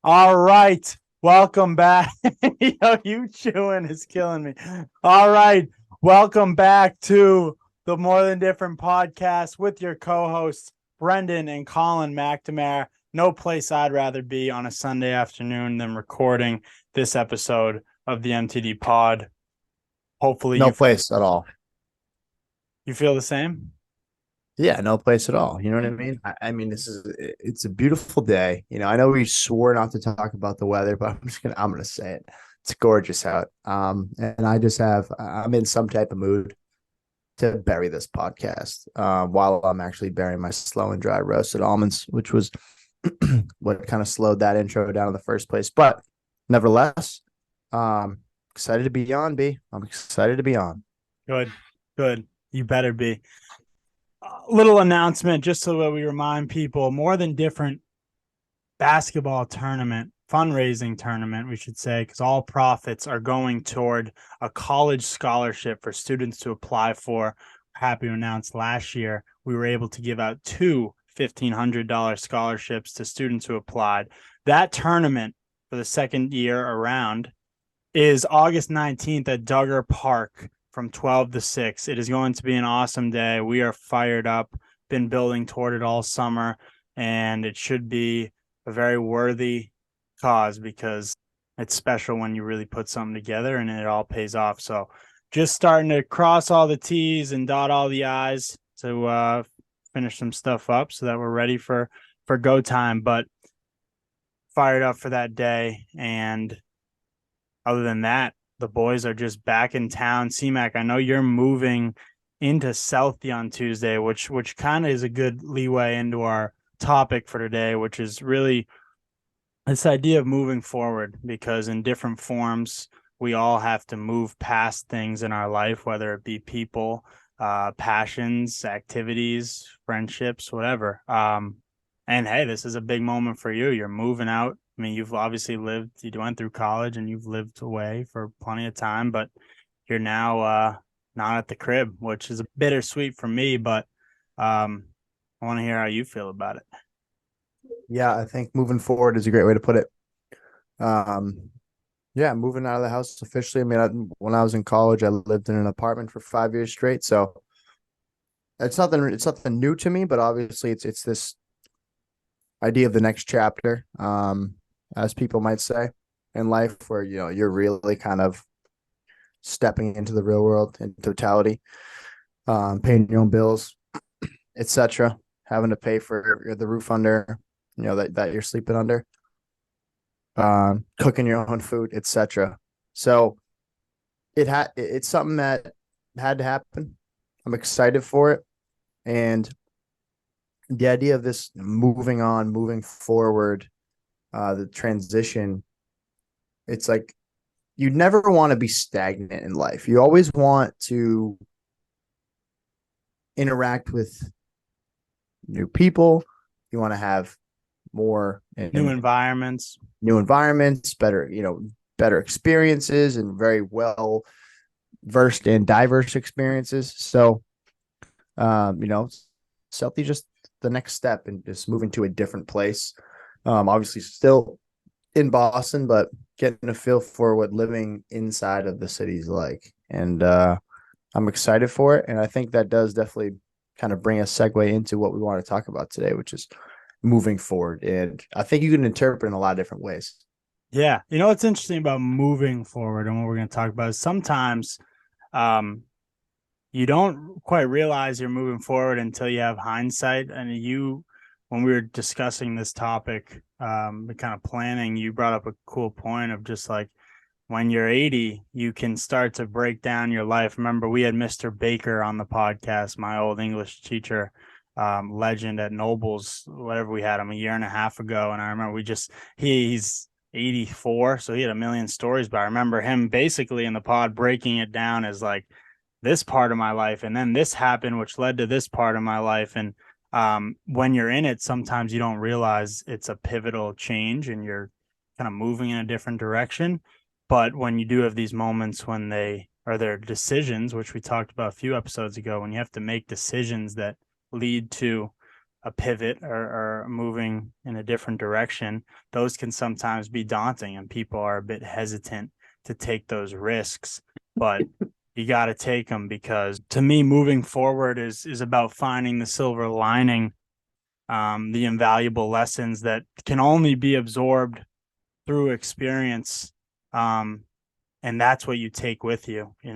All right. Welcome back. You chewing is killing me. All right. Welcome back to the More Than Different podcast with your co-hosts, Brendan and Colin McNamara. No place I'd rather be on a Sunday afternoon than recording this episode of the MTD pod. Hopefully No place at all. you feel the same. Yeah, no place at all. You know what I mean? I mean, it's a beautiful day. I know we swore not to talk about the weather, but I'm gonna say it. It's gorgeous out. And I'm in some type of mood to bury this podcast. While I'm actually burying my slow and dry roasted almonds, which was what kind of slowed that intro down in the first place. But nevertheless, excited to be on, B. I'm excited to be on. Good. Good. You better be. Little announcement just so that we remind people. More Than Different basketball tournament, fundraising tournament, we should say, because all profits are going toward a college scholarship for students to apply for. Happy to announce last year we were able to give out two $1,500 scholarships to students who applied. That tournament for the second year around is August 19th at Duggar Park from 12 to 6. It is going to be an awesome day. We are fired up, been building toward it all summer, and it should be a very worthy cause because it's special when you really put something together and it all pays off. So just starting to cross all the T's and dot all the I's to finish some stuff up so that we're ready for go time. But fired up for that day. And other than that, the boys are just back in town. C-Mac, I know you're moving into Southie on Tuesday, which kind of is a good leeway into our topic for today, which is really this idea of moving forward, because in different forms, we all have to move past things in our life, whether it be people, passions, activities, friendships, whatever. And hey, this is a big moment for you. You're moving out. I mean, you've obviously you went through college and you've lived away for plenty of time, but you're now not at the crib, which is a bittersweet for me, but I want to hear how you feel about it. Yeah, I think moving forward is a great way to put it. Um, yeah, moving out of the house officially. I mean, when I was in college, I lived in an apartment for 5 years straight. So it's nothing new to me, but obviously it's this idea of the next chapter, as people might say, in life, where you're really kind of stepping into the real world in totality, paying your own bills, etc., having to pay for the roof under, that you're sleeping under, cooking your own food, etc. So it's something that had to happen. I'm excited for it, and the idea of this moving on, moving forward, the transition. It's like you never want to be stagnant in life. You always want to interact with new people. You want to have more New and environments. new environments, better experiences, and very well versed in diverse experiences. So, um, you know, Celtic just the next step and just moving to a different place. Obviously still in Boston, but getting a feel for what living inside of the city is like. And I'm excited for it. And I think that does definitely kind of bring a segue into what we want to talk about today, which is moving forward. And I think you can interpret in a lot of different ways. Yeah. You know what's interesting about moving forward and what we're going to talk about is sometimes um, you don't quite realize you're moving forward until you have hindsight. And when we were discussing this topic, the kind of planning, you brought up a cool point of just like when you're 80, you can start to break down your life. Remember, we had Mr. Baker on the podcast, my old English teacher, legend at Nobles, whatever we had him a year and a half ago. And I remember he's 84, so he had a million stories, but I remember him basically in the pod breaking it down as like this part of my life, and then this happened, which led to this part of my life. And when you're in it, sometimes you don't realize it's a pivotal change and you're kind of moving in a different direction. But when you do have these moments when they are their decisions, which we talked about a few episodes ago, when you have to make decisions that lead to a pivot or moving in a different direction, those can sometimes be daunting and people are a bit hesitant to take those risks. But you got to take them, because to me, moving forward is about finding the silver lining, the invaluable lessons that can only be absorbed through experience. And that's what you take with you. You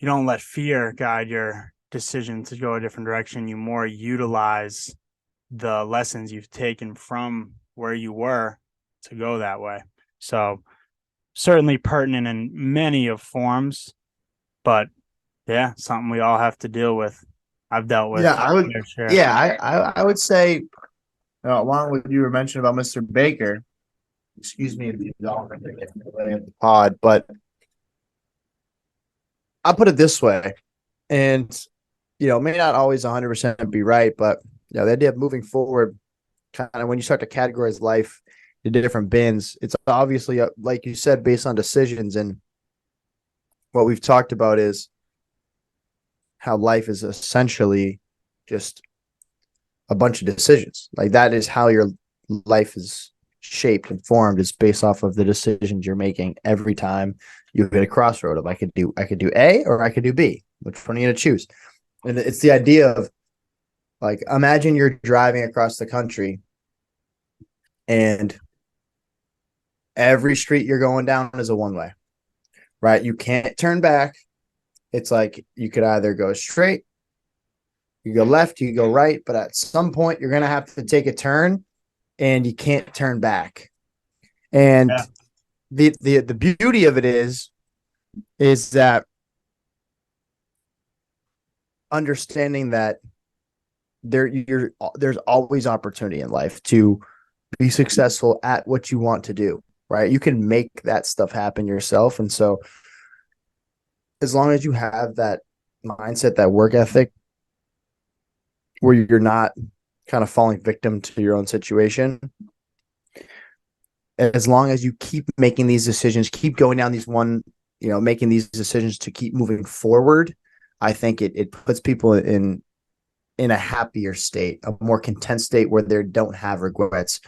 don't let fear guide your decision to go a different direction. You more utilize the lessons you've taken from where you were to go that way. So certainly pertinent in many of forms, but yeah, something we all have to deal with. I've dealt with Yeah, I would. fair share. Yeah, I would say along with you were mentioning about Mr. Baker. Excuse me if you don't at the pod, but I'll put it this way, and it may not always 100% be right, but the idea of moving forward, kind of when you start to categorize life into different bins, it's obviously like you said, based on decisions, and what we've talked about is how life is essentially just a bunch of decisions. Like that is how your life is shaped and formed, is based off of the decisions you're making every time you hit a crossroad of I could do A or I could do B. Which one are you gonna choose? And it's the idea of, like, imagine you're driving across the country and every street you're going down is a one way, right? You can't turn back. It's like you could either go straight, you go left, you go right, but at some point you're gonna have to take a turn and you can't turn back. And Yeah. the beauty of it is that understanding that there's always opportunity in life to be successful at what you want to do, right? You can make that stuff happen yourself. And so as long as you have that mindset, that work ethic, where you're not kind of falling victim to your own situation, as long as you keep making these decisions, keep going down making these decisions to keep moving forward, I think it puts people in a happier state, a more content state where they don't have regrets.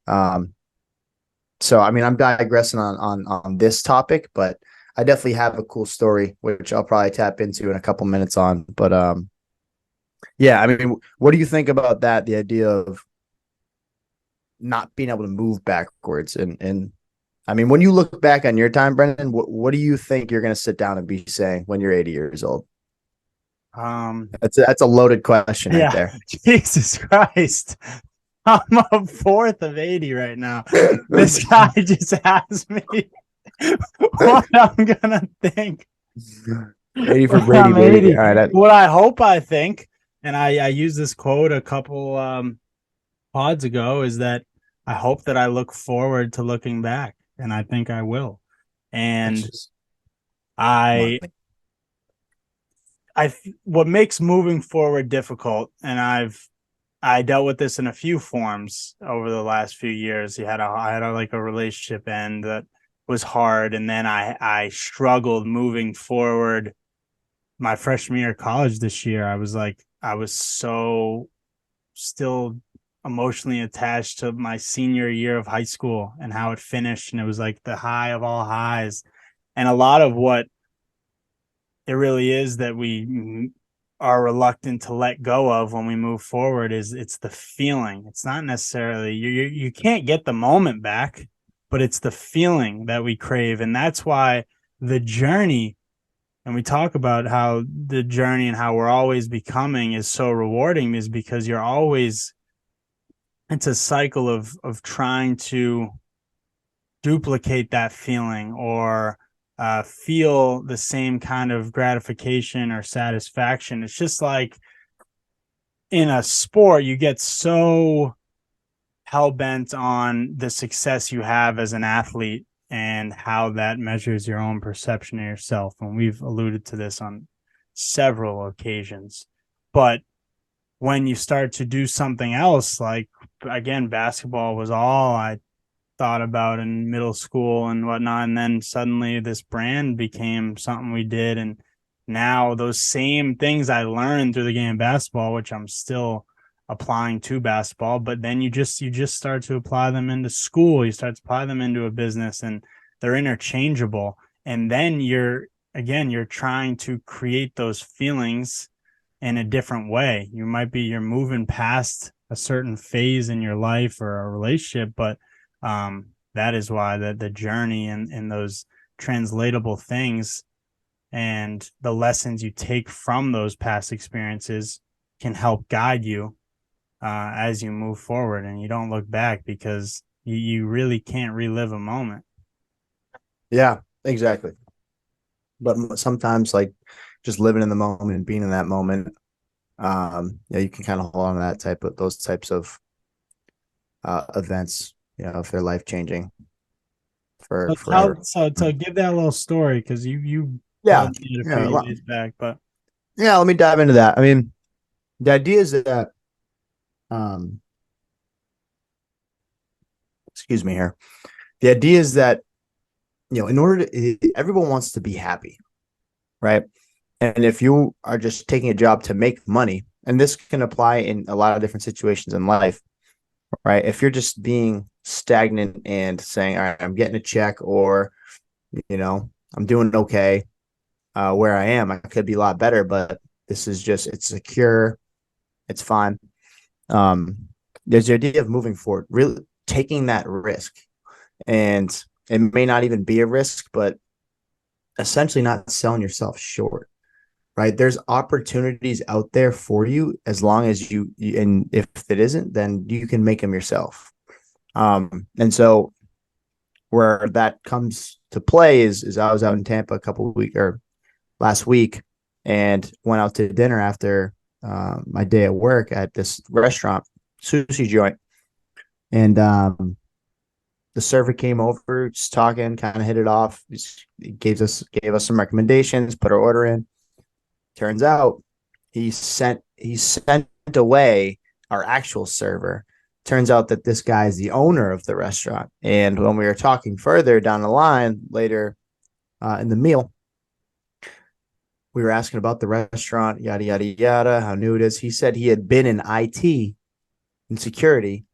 So I mean, I'm digressing on this topic, but I definitely have a cool story which I'll probably tap into in a couple minutes on. But yeah, I mean, what do you think about that? The idea of not being able to move backwards, and I mean, when you look back on your time, Brendan, what do you think you're going to sit down and be saying when you're 80 years old? Um, That's a loaded question right yeah, there. Jesus Christ. I'm a fourth of 80 right now. This guy just asked me what I'm gonna think 80 for when Brady, I'm baby. 80. All right. What I hope I think, and I used this quote a couple pods ago, is that I hope that I look forward to looking back, and I think I will. That's And just I what makes moving forward difficult, and I dealt with this in a few forms over the last few years. I had like a relationship end that was hard, and then I struggled moving forward. My freshman year of college this year, I was so still emotionally attached to my senior year of high school and how it finished, and it was like the high of all highs. And a lot of what it really is that we are reluctant to let go of when we move forward is it's the feeling. It's not necessarily you can't get the moment back, but it's the feeling that we crave. And that's why the journey, and we talk about how the journey and how we're always becoming is so rewarding, is because you're always, it's a cycle of trying to duplicate that feeling, or feel the same kind of gratification or satisfaction. It's just like in a sport, you get so hell bent on the success you have as an athlete and how that measures your own perception of yourself. And we've alluded to this on several occasions. But when you start to do something else, like again, basketball was all I thought about in middle school and whatnot. And then suddenly this brand became something we did. And now those same things I learned through the game of basketball, which I'm still applying to basketball, but then you just start to apply them into school, you start to apply them into a business, and they're interchangeable. And then you're trying to create those feelings in a different way. You're moving past a certain phase in your life or a relationship, but that is why the journey and those translatable things and the lessons you take from those past experiences can help guide you as you move forward, and you don't look back because you really can't relive a moment. Yeah, exactly. But sometimes, like, just living in the moment and being in that moment, yeah, you can kind of hold on to that type of those types of events, if they're life changing for So forever. give that little story because you Yeah, told me it a yeah, few days back, but yeah. Let me dive into that. I mean, the idea is that, um, excuse me here. The idea is that, in order to, everyone wants to be happy, right? And if you are just taking a job to make money, and this can apply in a lot of different situations in life, right? If you're just being stagnant and saying, all right, I'm getting a check, or, I'm doing okay where I am, I could be a lot better, but this is just, it's secure, it's fine. Um, there's the idea of moving forward, really taking that risk. And it may not even be a risk, but essentially not selling yourself short, right? There's opportunities out there for you as long as and if it isn't, then you can make them yourself. And so where that comes to play is I was out in Tampa a couple of weeks or last week and went out to dinner after my day at work at this restaurant, sushi joint. And the server came over, just talking, kind of hit it off. He gave us some recommendations, put our order in. Turns out he sent away our actual server. Turns out that this guy is the owner of the restaurant. And when we were talking further down the line later in the meal, we were asking about the restaurant, yada yada yada, how new it is. He said he had been in IT and security,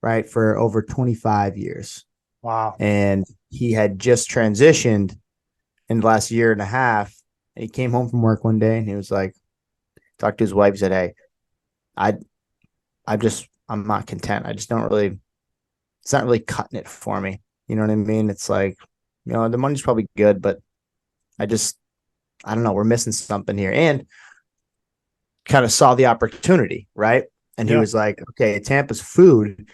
right, for over 25 years. wow. And he had just transitioned in the last year and a half. He came home from work one day and he was like, talked to his wife. He said, "Hey, I, I'm not content. I just don't really, it's not really cutting it for me. You know what I mean? It's like, the money's probably good, but I just, I don't know. We're missing something here." And kind of saw the opportunity, right? And he Yeah. was like, "Okay, Tampa's food."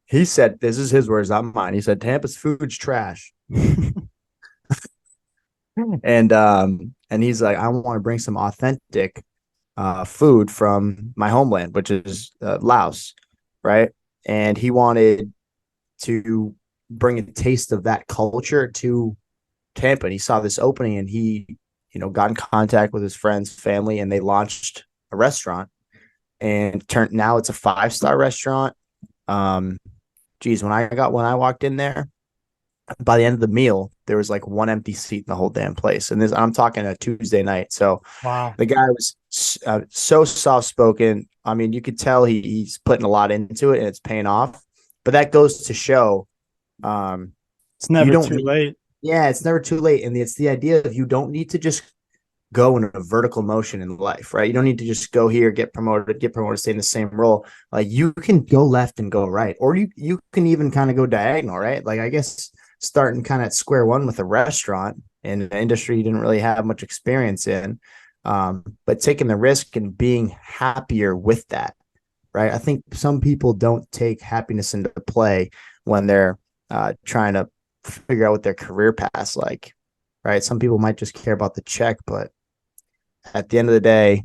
He said, "This is his words, not mine." He said, "Tampa's food's trash." And he's like, "I want to bring some authentic food from my homeland, which is Laos, right?" And he wanted to bring a taste of that culture to Tampa. And he saw this opening, and he, got in contact with his friends, family, and they launched a restaurant. And turned now it's a 5-star restaurant. Um, geez, when I walked in there, by the end of the meal, there was like one empty seat in the whole damn place. And this, I'm talking a Tuesday night. So Wow. the guy was so soft spoken. I mean, you could tell he's putting a lot into it and it's paying off. But that goes to show, um, It's you never don't too need, late. yeah, it's never too late. And it's the idea of you don't need to just go in a vertical motion in life, right? You don't need to just go here, get promoted, stay in the same role. Like you can go left and go right, or you can even kind of go diagonal, right? Like I guess starting kind of at square one with a restaurant in an industry you didn't really have much experience in, but taking the risk and being happier with that, right? I think some people don't take happiness into play when they're trying to figure out what their career path's like, right? Some people might just care about the check, but at the end of the day,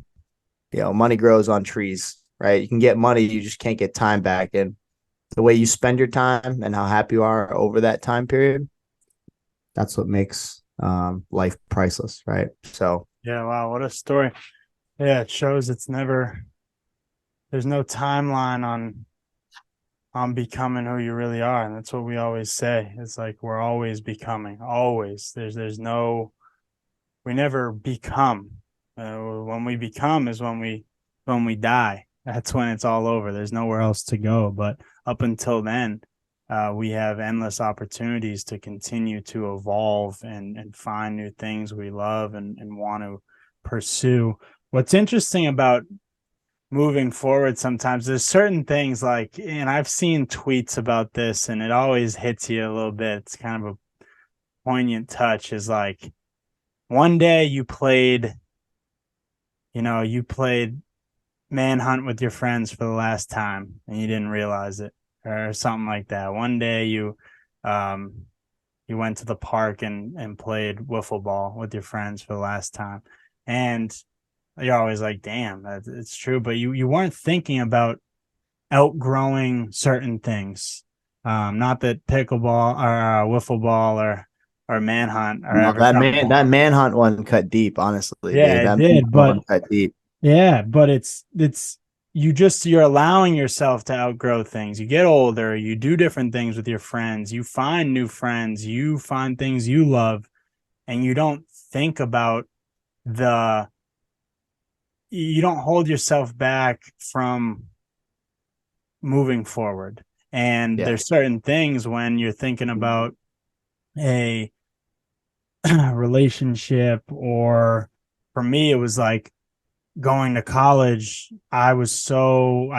money grows on trees, right? You can get money, you just can't get time back. And the way you spend your time and how happy you are over that time period, that's what makes life priceless, right? So, Yeah. Wow. What a story. Yeah. It shows there's no timeline on becoming who you really are. And that's what we always say. It's like we're always becoming, always. We never become. When we become is when we die. That's when it's all over. There's nowhere else to go. But up until then, we have endless opportunities to continue to evolve and find new things we love and want to pursue. What's interesting about moving forward sometimes, there's certain things like, and I've seen tweets about this, and it always hits you a little bit. It's kind of a poignant touch, is like one day you played manhunt with your friends for the last time and you didn't realize it, or something like that. One day um you went to the park and played wiffle ball with your friends for the last time, and you're always like, damn, it's true, but you weren't thinking about outgrowing certain things. Not that pickleball or wiffle ball or manhunt are No, ever something. that manhunt one cut deep, honestly, Yeah, dude. it That did, manhunt but one cut deep. yeah, but it's you're allowing yourself to outgrow things. You get older, you do different things with your friends, you find new friends, you find things you love, and you don't think about the you don't hold yourself back from moving forward. And Yeah. there's certain things when you're thinking about a relationship, or for me it was like going to college. I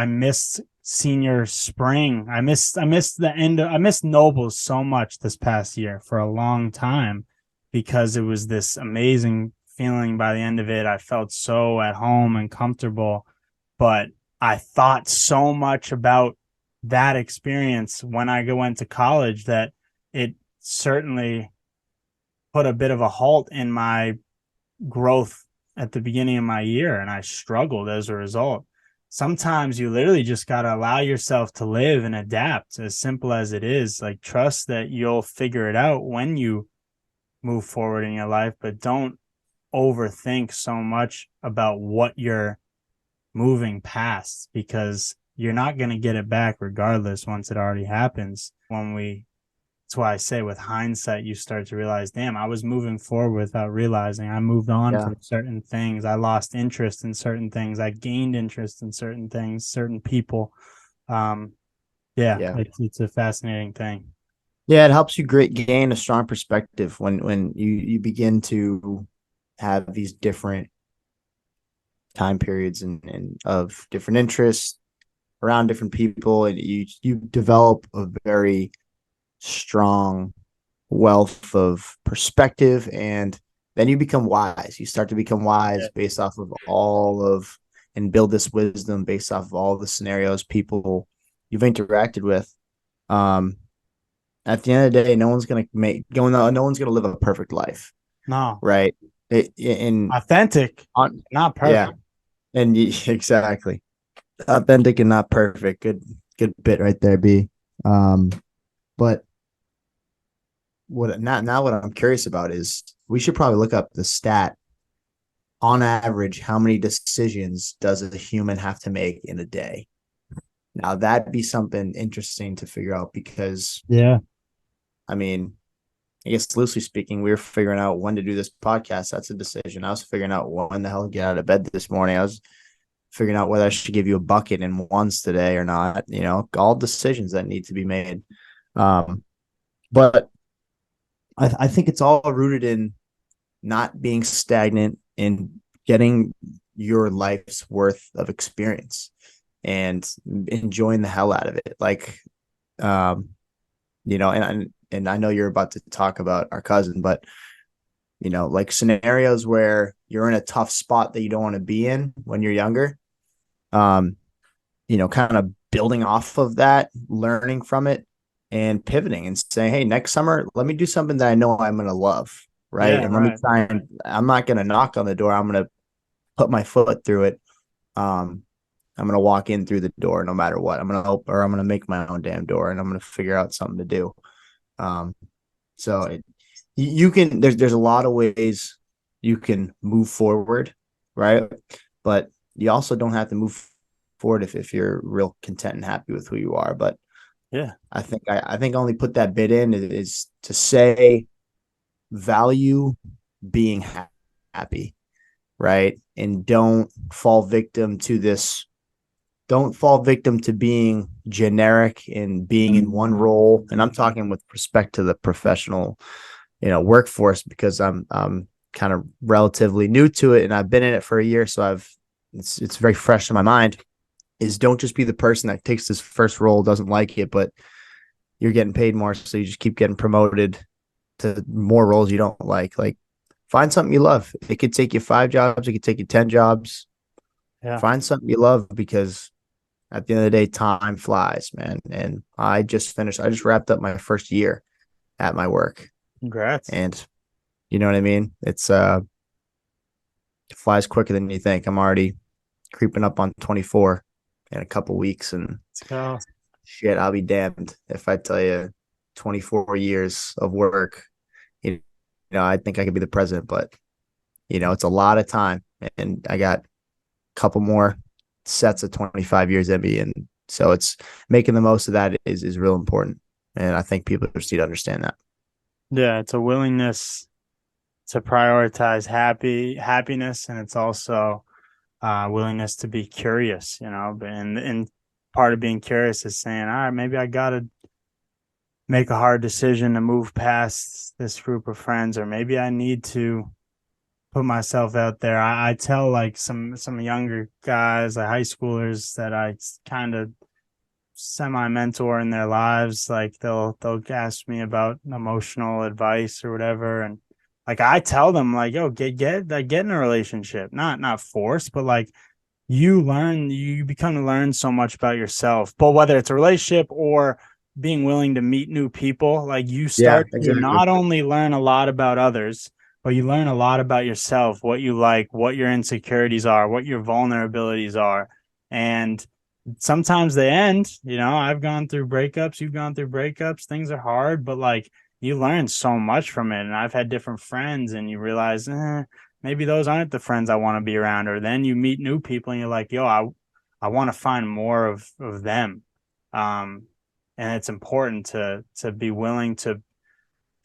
missed senior spring. I missed the end I missed Nobles so much this past year for a long time, because it was this amazing feeling. By the end of it, I felt so at home and comfortable, but I thought so much about that experience when I went to college that it certainly put a bit of a halt in my growth at the beginning of my year, and I struggled as a result. Sometimes you literally just got to allow yourself to live and adapt, as simple as it is. Like, trust that you'll figure it out when you move forward in your life, but don't overthink so much about what you're moving past, because you're not going to get it back regardless once it already happens. That's why I say, with hindsight, you start to realize, damn, I was moving forward without realizing. I moved on Yeah. from certain things. I lost interest in certain things. I gained interest in certain things, certain people. Um, yeah, Yeah. it's a fascinating thing. Yeah, it helps you gain a strong perspective when you begin to have these different time periods and of different interests around different people, and you develop a very strong wealth of perspective, and then you become wise. You start to become Yeah. wise based off of all of and build this wisdom based off of all the scenarios people you've interacted with. Um, at the end of the day, no one's gonna live a perfect life, No, right? In authentic, on not Yeah, perfect. and exactly, authentic and not perfect. Good bit right there, B. Um, but what I'm curious about is we should probably look up the stat on average. How many decisions does a human have to make in a day? Now that'd be something interesting to figure out because Yeah. I mean, I guess loosely speaking, we were figuring out when to do this podcast. That's a decision. I was figuring out when the hell to get out of bed this morning. I was figuring out whether I should give you a bucket in ones today or not. All decisions that need to be made. But I think it's all rooted in not being stagnant and getting your life's worth of experience and enjoying the hell out of it. Like, um, and I know you're about to talk about our cousin, but like scenarios where you're in a tough spot that you don't want to be in when you're younger. Um, kind of building off of that, learning from it, and pivoting and saying, hey, next summer, let me do something that I know I'm going to love. Right. Yeah. And let me Right. try and I'm not going to knock on the door. I'm going to put my foot through it. Um, I'm going to walk in through the door no matter what. I'm going to make my own damn door and I'm going to figure out something to do. Um, so you can, there's a lot of ways you can move forward. Right. But you also don't have to move forward if you're real content and happy with who you are. But Yeah. I think I only put that bit in is to say value being happy, right? And don't fall victim to being generic and being in one role. And I'm talking with respect to the professional, workforce, because I'm kind of relatively new to it and I've been in it for a year. So it's very fresh in my mind, is don't just be the person that takes this first role, doesn't like it, but you're getting paid more. So you just keep getting promoted to more roles you don't like. Like, find something you love. It could take you 5 jobs. It could take you 10 jobs. Yeah. Find something you love, because at the end of the day, time flies, man. And I just wrapped up my first year at my work. Congrats. And you know what I mean? It flies quicker than you think. I'm already creeping up on 24 in a couple weeks, and Let's go. shit, I'll be damned if I tell you 24 years of work. You I think I could be the president, but it's a lot of time, and I got a couple more sets of 25 years in me, and so it's making the most of that is real important, and I think people just need to understand that. Yeah, it's a willingness to prioritize happiness, and it's also willingness to be curious, and part of being curious is saying, all right, maybe I gotta make a hard decision to move past this group of friends, or maybe I need to put myself out there. I tell like some younger guys, like high schoolers, that I kind of semi mentor in their lives. Like they'll ask me about emotional advice or whatever, and like I tell them like, yo, get in a relationship, not force, but like you become to learn so much about yourself. But whether it's a relationship or being willing to meet new people, like you Yeah, start to exactly. not only learn a lot about others, but you learn a lot about yourself, what you like, what your insecurities are, what your vulnerabilities are. And sometimes they end, I've gone through breakups, you've gone through breakups, things are hard, but like you learn so much from it. And I've had different friends, and you realize, maybe those aren't the friends I want to be around. Or then you meet new people and you're like, yo, I want to find more of them. Um, and it's important to be willing to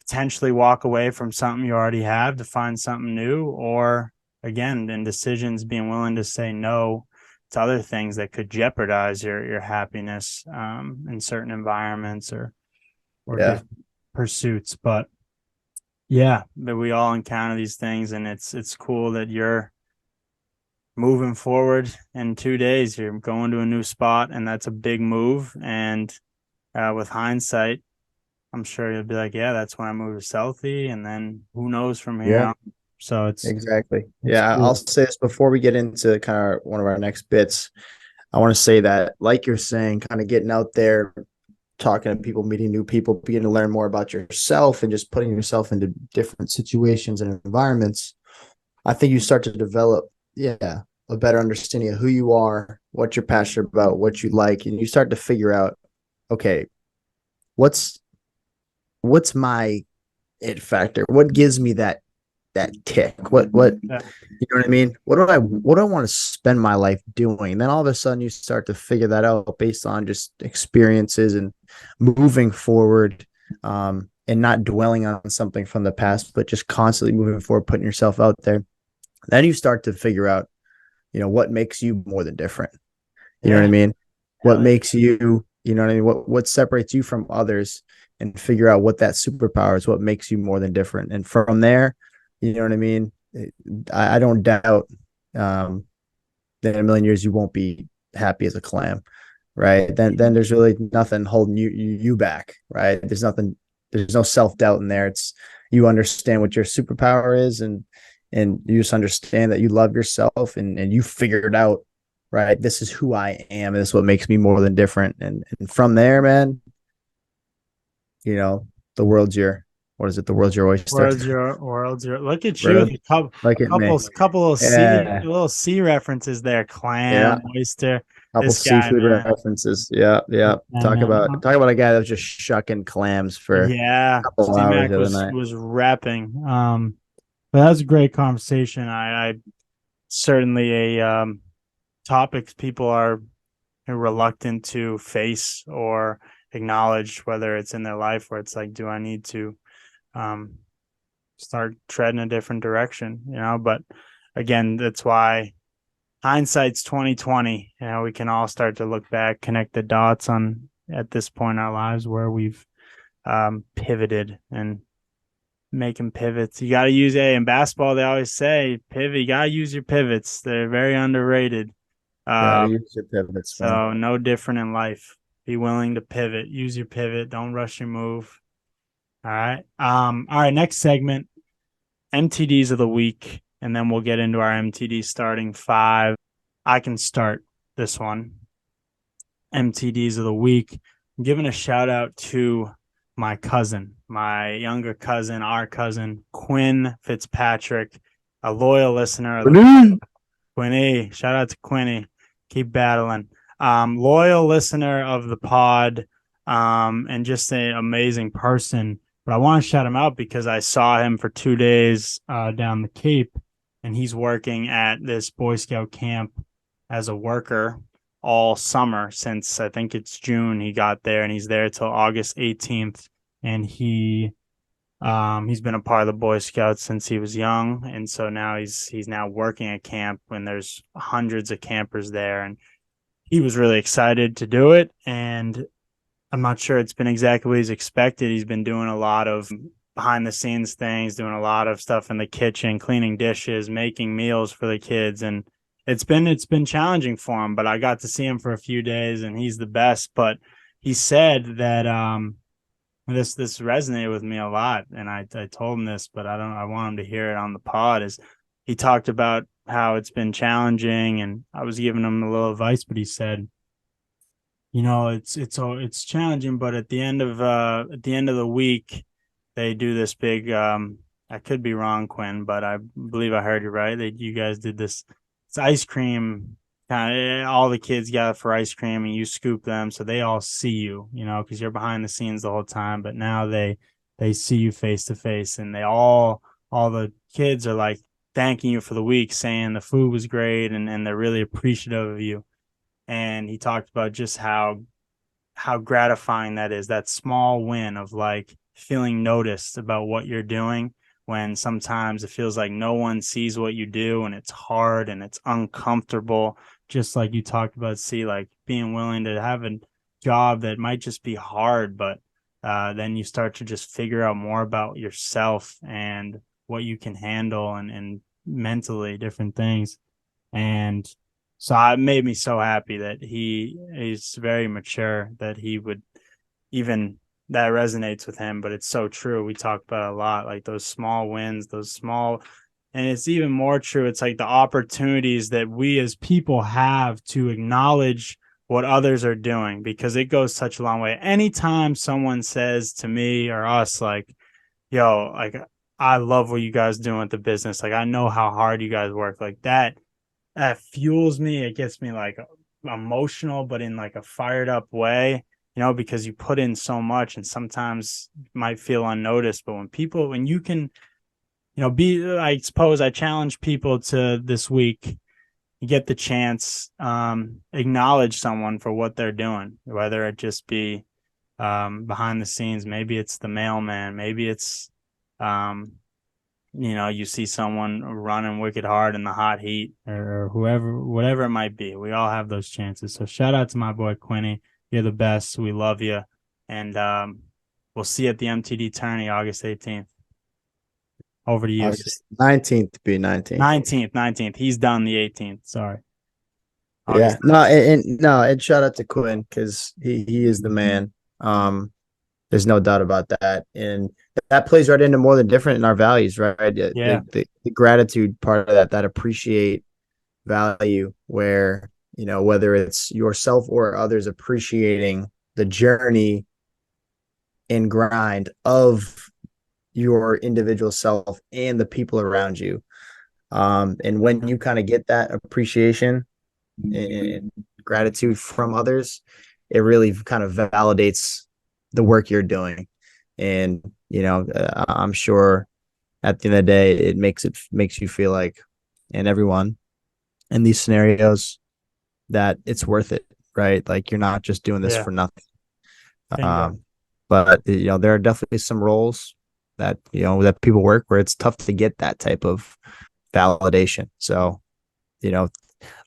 potentially walk away from something you already have to find something new, or again, in decisions, being willing to say no to other things that could jeopardize your happiness in certain environments or Yeah. different pursuits. But yeah, but we all encounter these things, and it's cool that you're moving forward. In 2 days you're going to a new spot, and that's a big move. And with hindsight, I'm sure you'll be like, yeah, that's when I moved to Southie, and then who knows from here Yeah, on. So exactly. it's Yeah, I'll cool. say this before we get into kind of one of our next bits. I want to say that, like you're saying, kind of getting out there, talking to people, meeting new people, beginning to learn more about yourself, and just putting yourself into different situations and environments. I think you start to develop, yeah, a better understanding of who you are, what you're passionate about, what you like, and you start to figure out, okay, what's my it factor? What gives me that tick? What Yeah. you know what I mean? What do I want to spend my life doing? And then all of a sudden you start to figure that out based on just experiences and moving forward, and not dwelling on something from the past, but just constantly moving forward, putting yourself out there. Then you start to figure out, what makes you more than different. You know what I Yeah. mean? What Hell yeah. makes you, you know what I mean? What separates you from others, and figure out what that superpower is, what makes you more than different. And from there, you know what I mean? I don't doubt, that in a million years you won't be happy as a clam, right? Then there's really nothing holding you back, right? There's no self-doubt in there. It's, you understand what your superpower is, and you just understand that you love yourself, and you figured out, right, this is who I am, and this is what makes me more than different. And from there, man, you know, the world's your what is it? The world's your oyster. World's your look at you with Bro, a couple look at me. couple of Yeah. sea references there. Yeah. Clam, oyster. Couple This guy, seafood man. references. Yeah, yeah. Yeah, Talk man. about talk about a guy that was just shucking clams for a Yeah, couple C hours Mac the other was night. was rapping. But that was a great conversation. I certainly a topics people are reluctant to face or acknowledge, whether it's in their life where it's like, do I need to um start treading a different direction, but again, that's why hindsight's 2020. We can all start to look back, connect the dots on at this point in our lives where we've pivoted and making pivots. You got to use in basketball. They always say pivot. You got to use your pivots. They're very underrated. Gotta Um, use your pivots, man. so no different in life. Be willing to pivot. Use your pivot. Don't rush your move. All right. All right. Next segment, MTDs of the week, and then we'll get into our MTD starting five. I can start this one. MTDs of the week. I'm giving a shout out to my cousin, my younger cousin, our cousin, Quinn Fitzpatrick, a loyal listener of the Quinny. Shout out to Quinny. Keep battling. Loyal listener of the pod, and just an amazing person. But I want to shout him out because I saw him for 2 days down the Cape, and he's working at this Boy Scout camp as a worker all summer since I think it's June he got there, and he's there till August 18th. And he's been a part of the Boy Scouts since he was young, and so now he's now working at camp when there's hundreds of campers there, and he was really excited to do it. And I'm not sure it's been exactly what he's expected. He's been doing a lot of behind the scenes things, doing a lot of stuff in the kitchen, cleaning dishes, making meals for the kids, and it's been challenging for him. But I got to see him for a few days, and he's the best. But he said that this resonated with me a lot, and I told him this, but I want him to hear it on the pod. Is he talked about how it's been challenging, and I was giving him a little advice, but he said, it's challenging, but at the end of the week, they do this big. I could be wrong, Quinn, but I believe I heard you right. You guys did this. It's ice cream. Kind of all the kids gather for ice cream, and you scoop them, so they all see you. Because you're behind the scenes the whole time. But now they see you face to face, and all the kids are like thanking you for the week, saying the food was great, and they're really appreciative of you. And he talked about just how gratifying that is, that small win of like feeling noticed about what you're doing, when sometimes it feels like no one sees what you do, and it's hard and it's uncomfortable, just like you talked about. See, like being willing to have a job that might just be hard, but then you start to just figure out more about yourself and what you can handle, and mentally different things. And so it made me so happy that he is very mature, that he would even that resonates with him. But it's so true. We talk about it a lot, like those small wins, and it's even more true. It's like the opportunities that we as people have to acknowledge what others are doing, because it goes such a long way. Anytime someone says to me or us, like, yo, like, I love what you guys doing with the business. Like, I know how hard you guys work. Like that fuels me. It gets me like emotional, but in like a fired up way, because you put in so much, and sometimes it might feel unnoticed. But when you can, I suppose I challenge people to this week, you get the chance, acknowledge someone for what they're doing, whether it just be behind the scenes. Maybe it's the mailman. Maybe it's, you see someone running wicked hard in the hot heat, or whoever, whatever it might be. We all have those chances. So shout out to my boy Quinny. You're the best. We love you. And we'll see you at the MTD tourney August 18th. Over to you. August 19th to be 19th. 19th. He's done the 18th. Sorry. Yeah. August. No, and shout out to Quinn, because he is the man. There's no doubt about that. And that plays right into more than different in our values, right? Yeah. The gratitude part of that appreciate value, where, whether it's yourself or others, appreciating the journey and grind of your individual self and the people around you. And when you kind of get that appreciation and gratitude from others, it really kind of validates the work you're doing. And, I'm sure at the end of the day, it makes you feel like, and everyone in these scenarios, that it's worth it, right? Like, you're not just doing this Yeah. for nothing. Bingo. But there are definitely some roles that, that people work where it's tough to get that type of validation. So,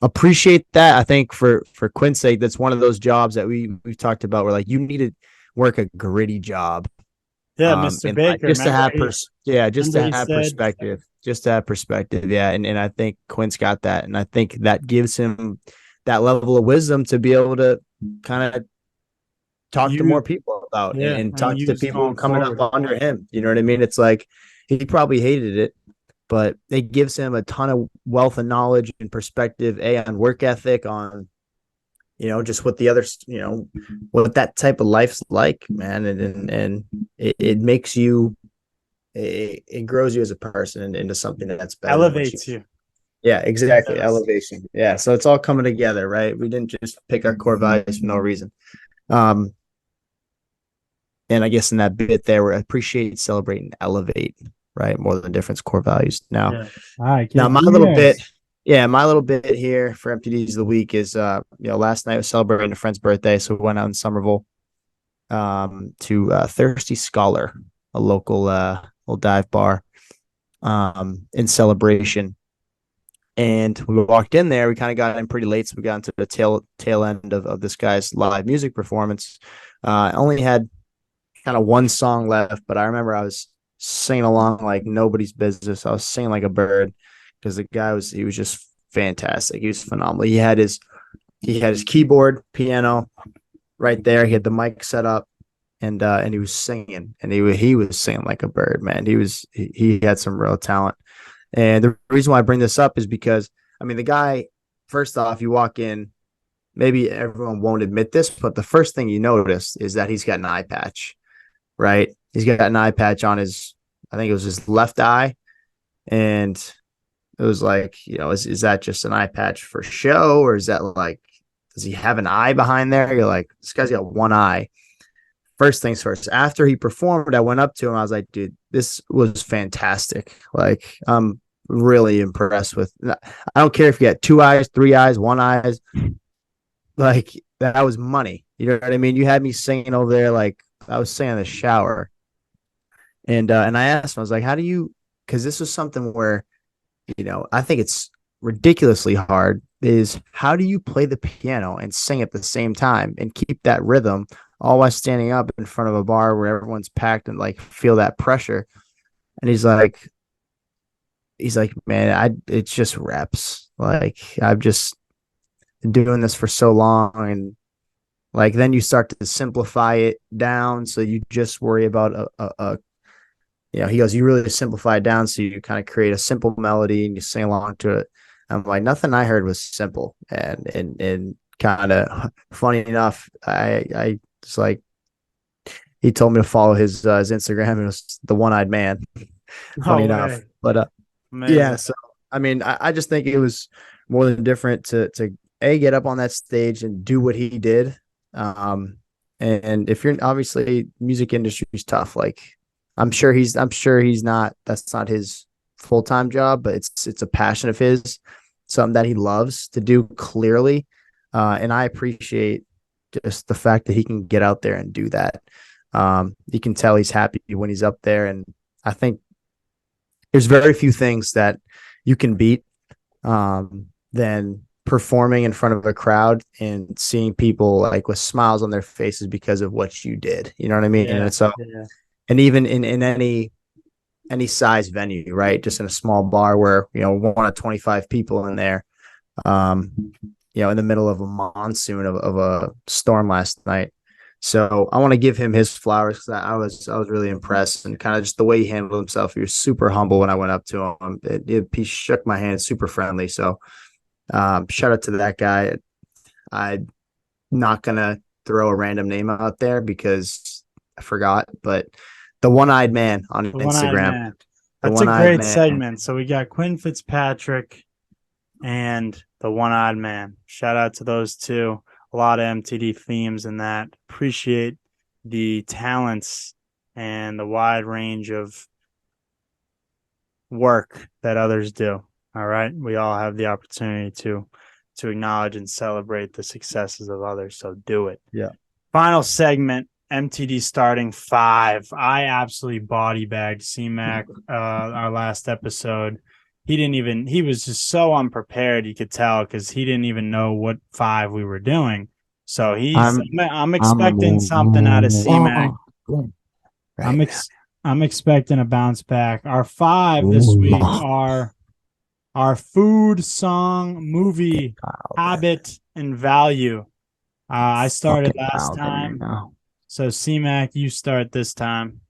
appreciate that. I think for Quinn's sake, that's one of those jobs that we've talked about where like you need to work a gritty job. Yeah, Mr. And Baker. just to Remember have just remember to he have said perspective, yeah. And I think Quinn's got that, and I think that gives him that level of wisdom to be able to kind of talk to more you people about yeah, and and talk to use people going coming up forward. under him. You know what I mean? It's like he probably hated it, but it gives him a ton of wealth and knowledge and perspective, on work ethic, on just what the others, what that type of life's like, man. And it makes you, it grows you as a person into something that's better than what you. Elevates you. Yeah, It exactly. does. Elevation. Yeah. So it's all coming together, right? We didn't just pick our core values for no reason. Um, and I guess in that bit there, we appreciate, celebrate, and elevate, right? More than difference, core values. Now, Yeah. All right, now give me yours. my little bit here for MTDs of the week is, last night I was celebrating a friend's birthday, so we went out in Somerville, to Thirsty Scholar, a local little dive bar, in celebration. And we walked in there. We kind of got in pretty late, so we got into the tail end of this guy's live music performance. Only had kind of one song left, but I remember I was singing along like nobody's business. I was singing like a bird because the guy was just fantastic. He was phenomenal. He had his keyboard, piano right there. He had the mic set up, and he was singing, and he was singing like a bird, man. He had some real talent. And the reason why I bring this up is because, I mean, the guy, first off, you walk in, maybe everyone won't admit this, but the first thing you notice is that he's got an eye patch, right? He's got an eye patch on I think it was his left eye. And it was like, is that just an eye patch for show? Or is that like, does he have an eye behind there? You're like, this guy's got one eye. First things first, after he performed, I went up to him. I was like, dude, this was fantastic. Like, I'm really impressed with, I don't care if you got two eyes, three eyes, one eyes, like that was money. You know what I mean? You had me singing over there like I was singing in the shower. And I asked him, I was like, how do you, because this was something where, I think it's ridiculously hard, is how do you play the piano and sing at the same time and keep that rhythm all while standing up in front of a bar where everyone's packed and like feel that pressure? And he's like, man, it's just reps. Like I've just been doing this for so long, and like then you start to simplify it down, so you just worry about he goes, you really simplify it down, so you kind of create a simple melody and you sing along to it. I'm like, nothing I heard was simple, and kind of funny enough, I just like, he told me to follow his Instagram, and it was the One Eyed Man. Funny No enough, way. but yeah. Amazing. So I mean, I just think it was more than different to get up on that stage and do what he did. And if you're, obviously, music industry is tough. Like I'm sure he's not, that's not his full-time job, but it's a passion of his, something that he loves to do, clearly. And I appreciate just the fact that he can get out there and do that. You can tell he's happy when he's up there. And I think there's very few things that you can beat, than performing in front of a crowd and seeing people like with smiles on their faces because of what you did. You know what I mean? Yeah. And so, Yeah. and even in any size venue, right? Just in a small bar where, one of 25 people in there, um, in the middle of a monsoon of a storm last night. So I want to give him his flowers, because I was really impressed, and kind of just the way he handled himself. He was super humble when I went up to him. He shook my hand, super friendly. So, shout out to that guy. I'm not gonna throw a random name out there because I forgot, but the One Eyed Man on The one-eyed Instagram, man. the That's a One Eyed great Man. segment. So we got Quinn Fitzpatrick and the one-eyed man. Shout out to those two. A lot of MTD themes in that. Appreciate the talents and the wide range of work that others do. All right. We all have the opportunity to acknowledge and celebrate the successes of others. So do it. Yeah. Final segment, MTD starting five. I absolutely body bagged CMAC our last episode. he was just so unprepared. You could tell because he didn't even know what five we were doing. So I'm I'm I'm expecting something out of C-Mac. oh, right I'm now. ex, I'm expecting a bounce back. Our five this week are our food, song, movie, Wilder. habit, and value. I started Fucking last Wilder right time. now. So C-Mac, you start this time.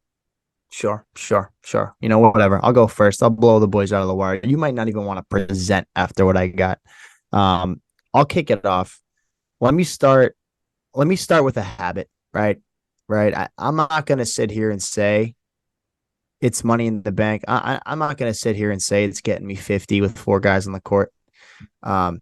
Sure, sure, sure. You know, whatever. I'll go first. I'll blow the boys out of the water. You might not even want to present after what I got. Um, I'll kick it off. Let me start. Let me start with a habit, right? Right. I'm not gonna sit here and say it's money in the bank. I'm not gonna sit here and say it's getting me 50 with four guys on the court. Um,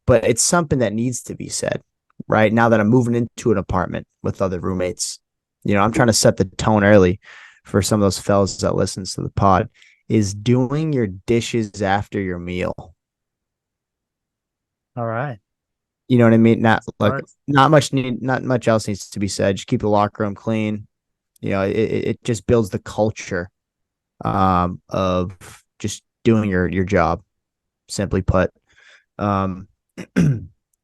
but it's something that needs to be said, right? Now that I'm moving into an apartment with other roommates, you know, I'm trying to set the tone early for some of those fellas that listens to the pod is doing your dishes after your meal. All right. You know what I mean? Not like Start. not much else needs to be said. Just keep the locker room clean. You know, it just builds the culture of just doing your job, simply put. Um,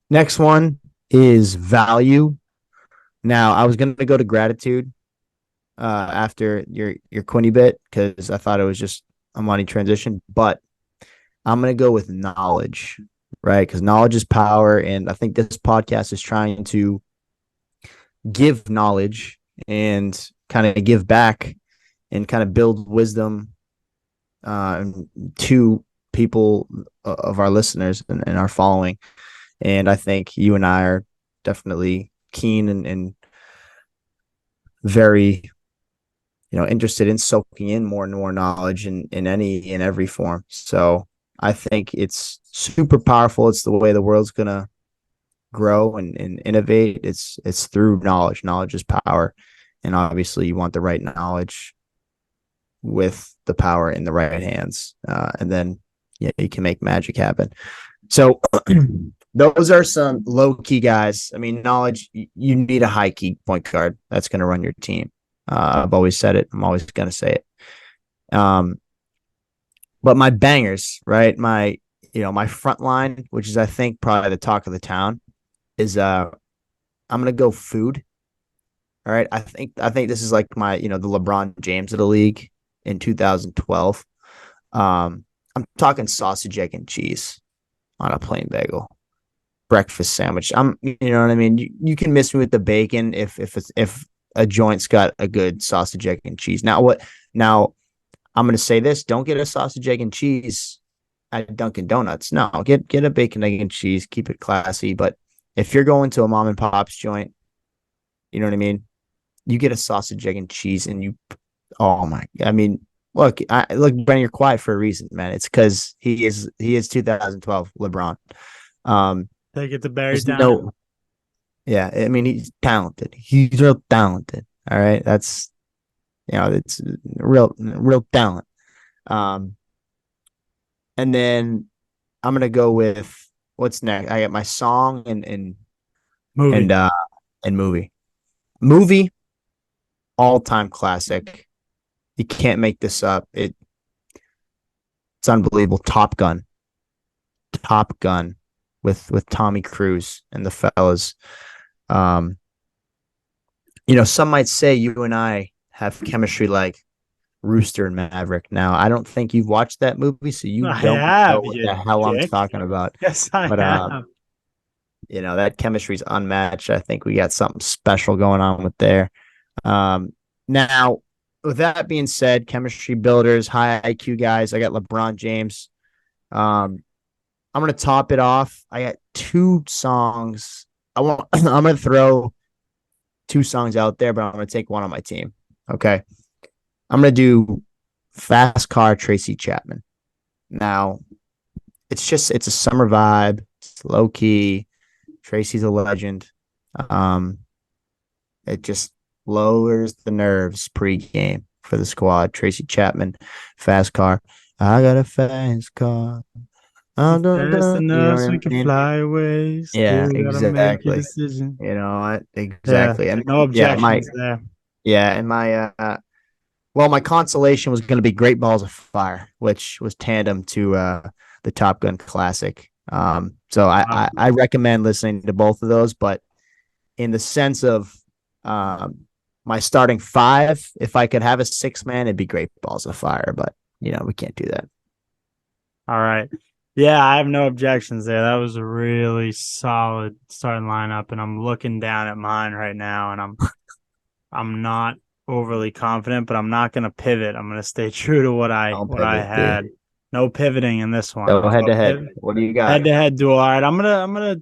next one is value. Now, I was gonna go to gratitude after your Quinny bit because I thought it was just a money transition, but I'm gonna go with knowledge, right? Because knowledge is power, and I think this podcast is trying to give knowledge and kind of give back and kind of build wisdom to people of our listeners and our following. And I think you and I are definitely keen and very, you know, interested in soaking in more and more knowledge in every form. So I think it's super powerful. It's the way the world's gonna grow and innovate. It's through knowledge. Knowledge is power. And obviously you want the right knowledge with the power in the right hands. And then yeah, you can make magic happen. So those are some low key guys. I mean, knowledge, you need a high key point guard that's going to run your team. I've always said it. I'm always going to say it. But my bangers, right? My front line, which is I think probably the talk of the town, is I'm gonna go food. All right. I think this is like my, the LeBron James of the league in 2012. I'm talking sausage, egg, and cheese on a plain bagel breakfast sandwich. You know what I mean. You can miss me with the bacon if a joint's got a good sausage, egg, and cheese. Now what? Now I'm gonna say this: don't get a sausage, egg, and cheese at Dunkin' Donuts. No, get a bacon, egg, and cheese. Keep it classy. But if you're going to a mom and pop's joint, you know what I mean. You get a sausage, egg, and cheese, and you. Oh my! I mean, look, Brent, you're quiet for a reason, man. It's because he is 2012 LeBron. Um, Take it to Barry there's Town. no, yeah. I mean, he's talented. He's real talented. All right, that's it's real talent. Um, and then I'm gonna go with what's next. I got my song and Movie. uh and movie all time classic. You can't make this up. It's unbelievable. Top Gun with Tommy Cruise and the fellas. Um, some might say you and I have chemistry like Rooster and Maverick. Now, I don't think you've watched that movie, so you I don't know have, what you the hell I'm dick. talking about. Yes, I But have. that chemistry's unmatched. I think we got something special going on with there. Now, with that being said, chemistry builders, high IQ guys. I got LeBron James. I'm gonna top it off. I got two songs. I'm gonna throw two songs out there, but I'm gonna take one on my team. Okay. I'm gonna do Fast Car Tracy Chapman. Now, it's a summer vibe. It's low key. Tracy's a legend. Um, it just lowers the nerves pregame for the squad. Tracy Chapman, Fast Car. I got a fast car. Fast You know enough what so I we can mean? fly away. Yeah, Still gotta make a exactly. decision. You know what? Yeah, Exactly. And no yeah, objections there. yeah, and my Well, my consolation was going to be Great Balls of Fire, which was tandem to the Top Gun classic. So I recommend listening to both of those, but in the sense of um, my starting five, if I could have a six man, it'd be Great Balls of Fire, but we can't do that. All right. Yeah, I have no objections there. That was a really solid starting lineup, and I'm looking down at mine right now, and I'm not overly confident, but I'm not going to pivot. I'm going to stay true to Don't what I pivot, dude. had. No pivoting in this one. Go I'll head go to head. What do you got? head to head duel. All right, I'm gonna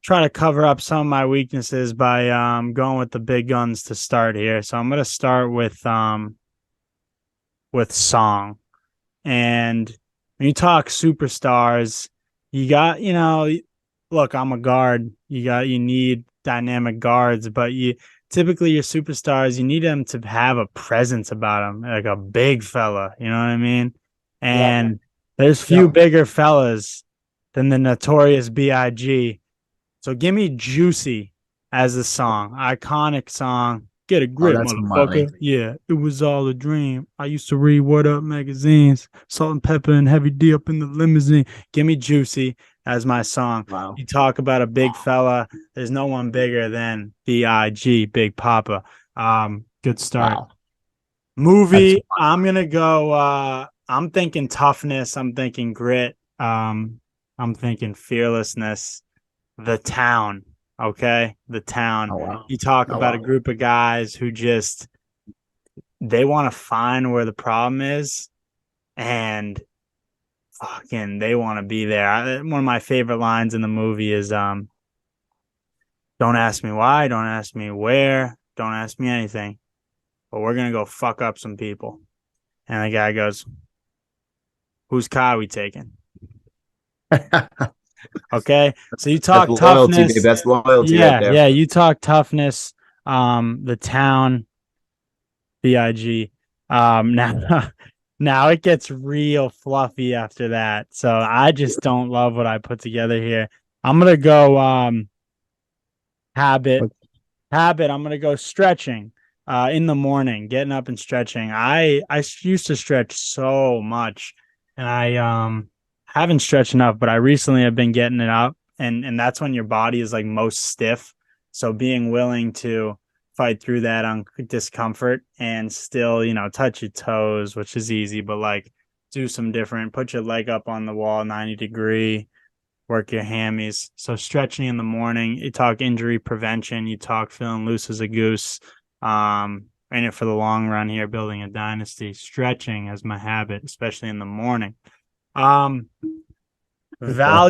try to cover up some of my weaknesses by going with the big guns to start here. So I'm gonna start with song. And when you talk superstars, you got, look, I'm a guard. You need dynamic guards, but you typically your superstars, you need them to have a presence about them, like a big fella. You know what I mean? Yep. And there's few Yep. bigger fellas than the notorious B.I.G. So give me Juicy as the song. Iconic song. Get a Oh, grip, that's money. motherfucker. Yeah, it was all a dream. I used to read What Up magazines, Salt and Pepper and Heavy D up in the limousine. Give me Juicy as my song. Wow. You talk about a big fella. There's no one bigger than B.I.G. Big Papa. Good start. Wow. That's Movie, I'm gonna go I'm thinking toughness, I'm thinking grit, I'm thinking fearlessness. The Town, okay? The Town. oh wow. You talk Oh about a wow. group of guys who just they want to find where the problem is and fucking they want to be there. One of my favorite lines in the movie is don't ask me why, don't ask me where, don't ask me anything, but we're going to go fuck up some people. And the guy goes, "Whose car are we taking?" Okay? So you That's talk loyalty, baby. toughness. That's loyalty right Yeah, there. yeah, you talk toughness. The Town, BIG. Now now it gets real fluffy after that. So I just don't love what I put together here. I'm gonna go habit. Habit. I'm gonna go stretching. In the morning, getting up and stretching. I used to stretch so much, and I haven't stretched enough. But I recently have been getting it up, and that's when your body is like most stiff. So being willing to fight through that discomfort and still, touch your toes, which is easy, but like do some different. Put your leg up on the wall, 90-degree, work your hammies. So stretching in the morning, you talk injury prevention, you talk feeling loose as a goose. In it for the long run here, building a dynasty, stretching as my habit, especially in the morning. Um, Good call.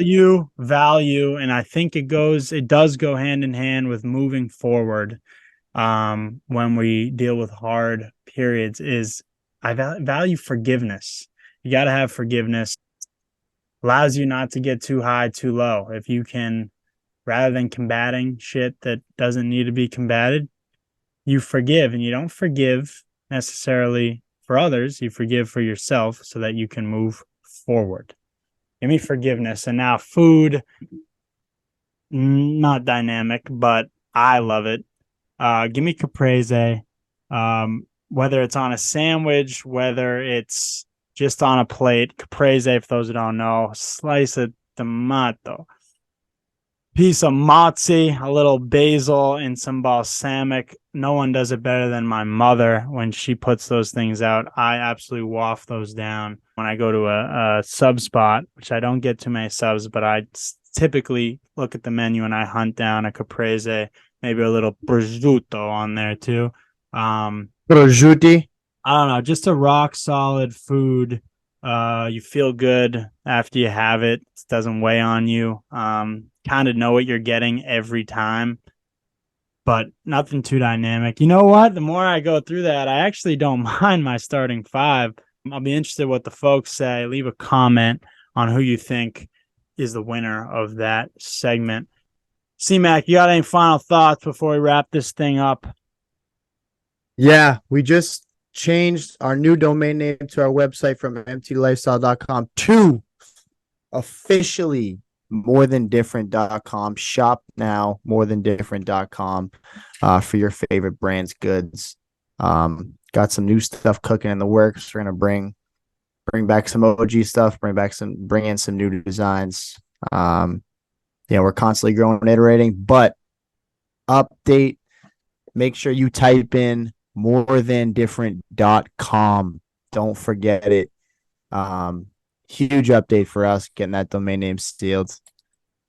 value, and I think it does go hand in hand with moving forward. When we deal with hard periods, is I value forgiveness. You got to have forgiveness. Allows you not to get too high, too low. If you can, rather than combating shit that doesn't need to be combated, you forgive, and you don't forgive necessarily for others. You forgive for yourself so that you can move forward. Give me forgiveness. And now food, not dynamic, but I love it. Give me caprese. Whether it's on a sandwich, whether it's just on a plate. Caprese, for those who don't know, slice of tomato, piece of mozzie, a little basil, and some balsamic. No one does it better than my mother when she puts those things out. I absolutely waft those down when I go to a sub spot, which I don't get too many subs, but I typically look at the menu and I hunt down a caprese, maybe a little prosciutto on there too. Prosciutti. I don't know, just a rock solid food. You feel good after you have it. It doesn't weigh on you. Kind of know what you're getting every time, but nothing too dynamic. You know what? The more I go through that, I actually don't mind my starting five. I'll be interested what the folks say. Leave a comment on who you think is the winner of that segment. C-Mac, you got any final thoughts before we wrap this thing up? Yeah, we just changed our new domain name to our website from mtlifestyle.com to officially morethandifferent.com. Shop now, morethandifferent.com, for your favorite brands, goods. got some new stuff cooking in the works. We're gonna bring back some OG stuff, bring in some new designs. Yeah, we're constantly growing and iterating, but update, make sure you type in morethandifferent.com. Don't forget it. Huge update for us getting that domain name sealed.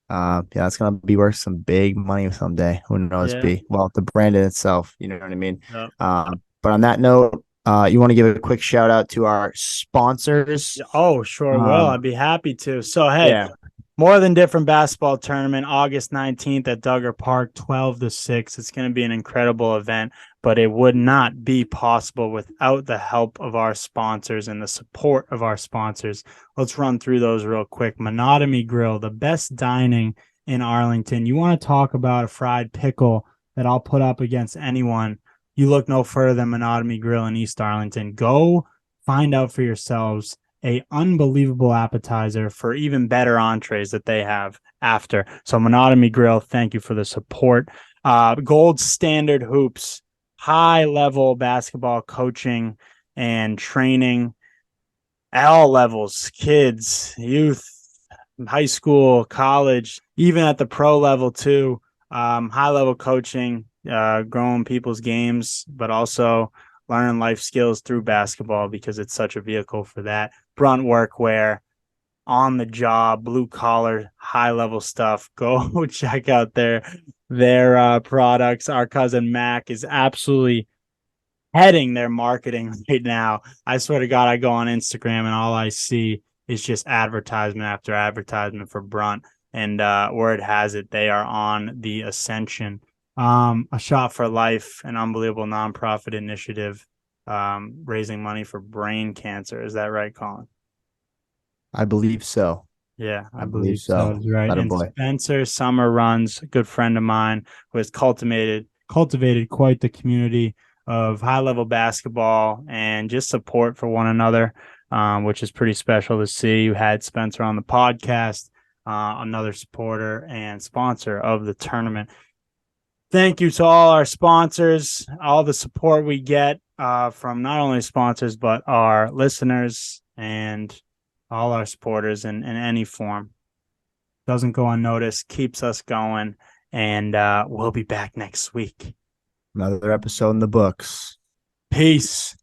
Yeah, it's gonna be worth some big money someday. Who knows? Yeah. Well, the brand in itself, you know what I mean. Yep. But on that note, you want to give a quick shout out to our sponsors. Oh, sure will. I'd be happy to. So, hey, Yeah, More Than Different basketball tournament, August 19th at Duggar Park, 12 to 6. It's going to be an incredible event, but it would not be possible without the help of our sponsors and the support of our sponsors. Let's run through those real quick. Monotony Grill, the best dining in Arlington. You want to talk about a fried pickle that I'll put up against anyone. You look no further than Monotony Grill in East Arlington. Go find out for yourselves a unbelievable appetizer for even better entrees that they have after. So Monotony Grill, thank you for the support. Gold Standard Hoops, high level basketball coaching and training at all levels, kids, youth, high school, college, even at the pro level too. High level coaching, growing people's games, but also learning life skills through basketball because it's such a vehicle for that. Brunt Workwear, on the job, blue collar, high level stuff. Go check out their products. Our cousin Mac is absolutely heading their marketing right now. I swear to God, I go on Instagram and all I see is just advertisement after advertisement for Brunt. And word has it, they are on the ascension. A Shot for Life, an unbelievable nonprofit initiative raising money for brain cancer. Is that right, Colin? I believe so. Yeah, I I believe believe so. so. That's right. That a And boy. Spencer Summer Runs, a good friend of mine, who has cultivated quite the community of high level basketball and just support for one another, which is pretty special to see. You had Spencer on the podcast, another supporter and sponsor of the tournament. Thank you to all our sponsors, all the support we get from not only sponsors, but our listeners and all our supporters in any form. Doesn't go unnoticed, keeps us going, and we'll be back next week. Another episode in the books. Peace.